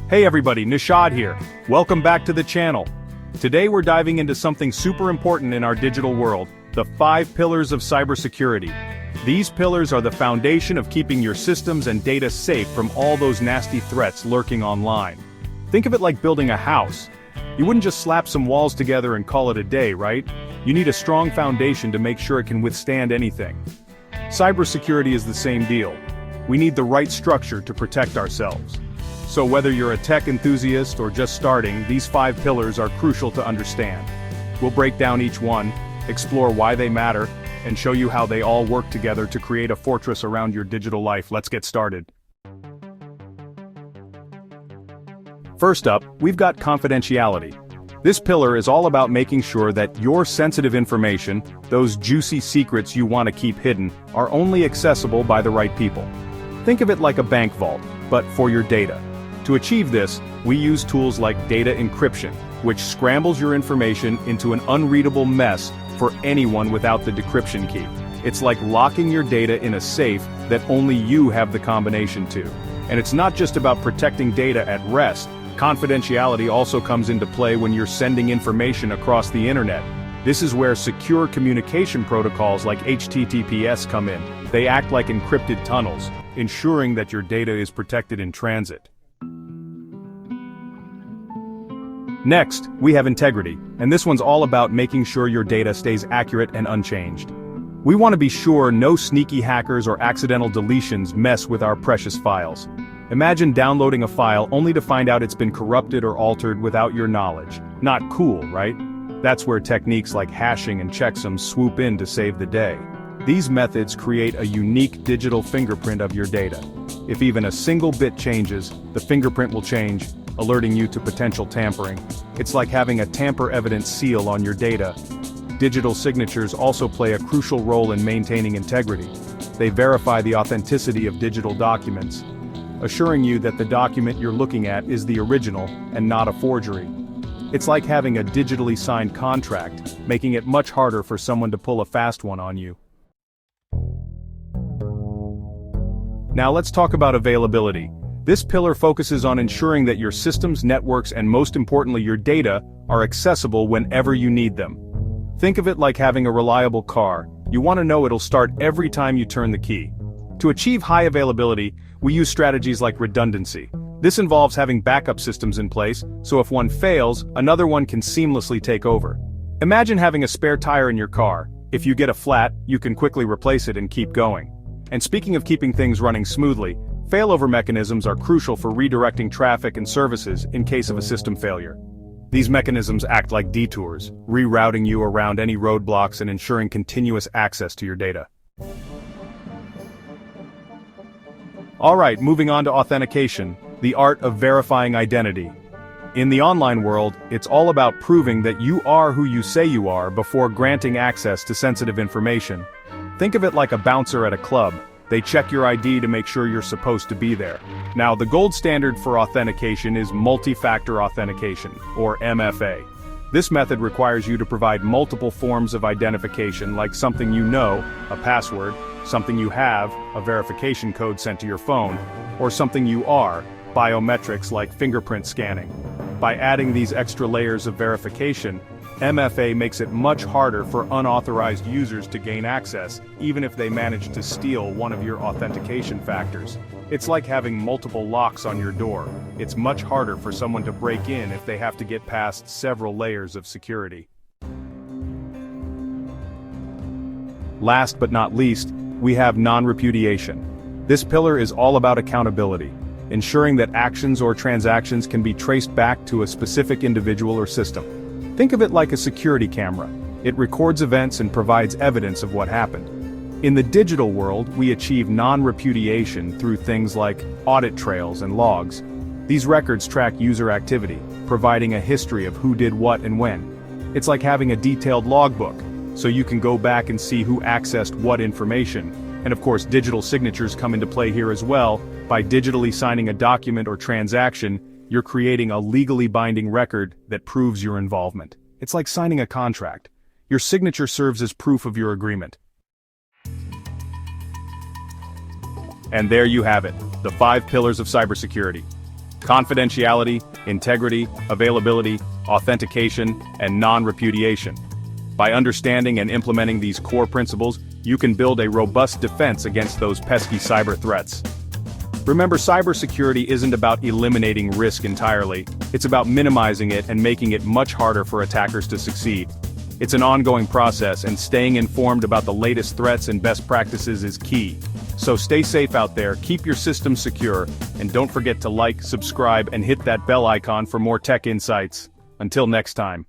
Hey everybody, Nishad here. Welcome back to the channel. Today we're diving into something super important in our digital world, the 5 pillars of cybersecurity. These pillars are the foundation of keeping your systems and data safe from all those nasty threats lurking online. Think of it like building a house. You wouldn't just slap some walls together and call it a day, right? You need a strong foundation to make sure it can withstand anything. Cybersecurity is the same deal. We need the right structure to protect ourselves. So whether you're a tech enthusiast or just starting, these 5 pillars are crucial to understand. We'll break down each one, explore why they matter, and show you how they all work together to create a fortress around your digital life. Let's get started. First up, we've got confidentiality. This pillar is all about making sure that your sensitive information, those juicy secrets you want to keep hidden, are only accessible by the right people. Think of it like a bank vault, but for your data. To achieve this, we use tools like data encryption, which scrambles your information into an unreadable mess for anyone without the decryption key. It's like locking your data in a safe that only you have the combination to. And it's not just about protecting data at rest. Confidentiality also comes into play when you're sending information across the internet. This is where secure communication protocols like HTTPS come in. They act like encrypted tunnels, ensuring that your data is protected in transit. Next, we have integrity, and this one's all about making sure your data stays accurate and unchanged. We want to be sure no sneaky hackers or accidental deletions mess with our precious files. Imagine downloading a file only to find out it's been corrupted or altered without your knowledge. Not cool, right? That's where techniques like hashing and checksums swoop in to save the day. These methods create a unique digital fingerprint of your data. If even a single bit changes, the fingerprint will change, alerting you to potential tampering. It's like having a tamper-evident seal on your data. Digital signatures also play a crucial role in maintaining integrity. They verify the authenticity of digital documents, assuring you that the document you're looking at is the original and not a forgery. It's like having a digitally signed contract, making it much harder for someone to pull a fast one on you. Now let's talk about availability. This pillar focuses on ensuring that your systems, networks, and most importantly your data are accessible whenever you need them. Think of it like having a reliable car. You want to know it'll start every time you turn the key. To achieve high availability, we use strategies like redundancy. This involves having backup systems in place, so if one fails, another one can seamlessly take over. Imagine having a spare tire in your car. If you get a flat, you can quickly replace it and keep going. And speaking of keeping things running smoothly, failover mechanisms are crucial for redirecting traffic and services in case of a system failure. These mechanisms act like detours, rerouting you around any roadblocks and ensuring continuous access to your data. Alright, moving on to authentication, the art of verifying identity. In the online world, it's all about proving that you are who you say you are before granting access to sensitive information. Think of it like a bouncer at a club. They check your ID to make sure you're supposed to be there. Now, the gold standard for authentication is multi-factor authentication, or MFA. This method requires you to provide multiple forms of identification like something you know, a password, something you have, a verification code sent to your phone, or something you are, biometrics like fingerprint scanning. By adding these extra layers of verification, MFA makes it much harder for unauthorized users to gain access, even if they manage to steal one of your authentication factors. It's like having multiple locks on your door. It's much harder for someone to break in if they have to get past several layers of security. Last but not least, we have non-repudiation. This pillar is all about accountability, ensuring that actions or transactions can be traced back to a specific individual or system. Think of it like a security camera. It records events and provides evidence of what happened. In the digital world, we achieve non-repudiation through things like audit trails and logs. These records track user activity, providing a history of who did what and when. It's like having a detailed logbook, so you can go back and see who accessed what information. And of course, digital signatures come into play here as well. By digitally signing a document or transaction, you're creating a legally binding record that proves your involvement. It's like signing a contract. Your signature serves as proof of your agreement. And there you have it, the 5 pillars of cybersecurity. Confidentiality, integrity, availability, authentication, and non-repudiation. By understanding and implementing these core principles, you can build a robust defense against those pesky cyber threats. Remember, cybersecurity isn't about eliminating risk entirely, it's about minimizing it and making it much harder for attackers to succeed. It's an ongoing process, and staying informed about the latest threats and best practices is key. So stay safe out there, keep your systems secure, and don't forget to like, subscribe, and hit that bell icon for more tech insights. Until next time.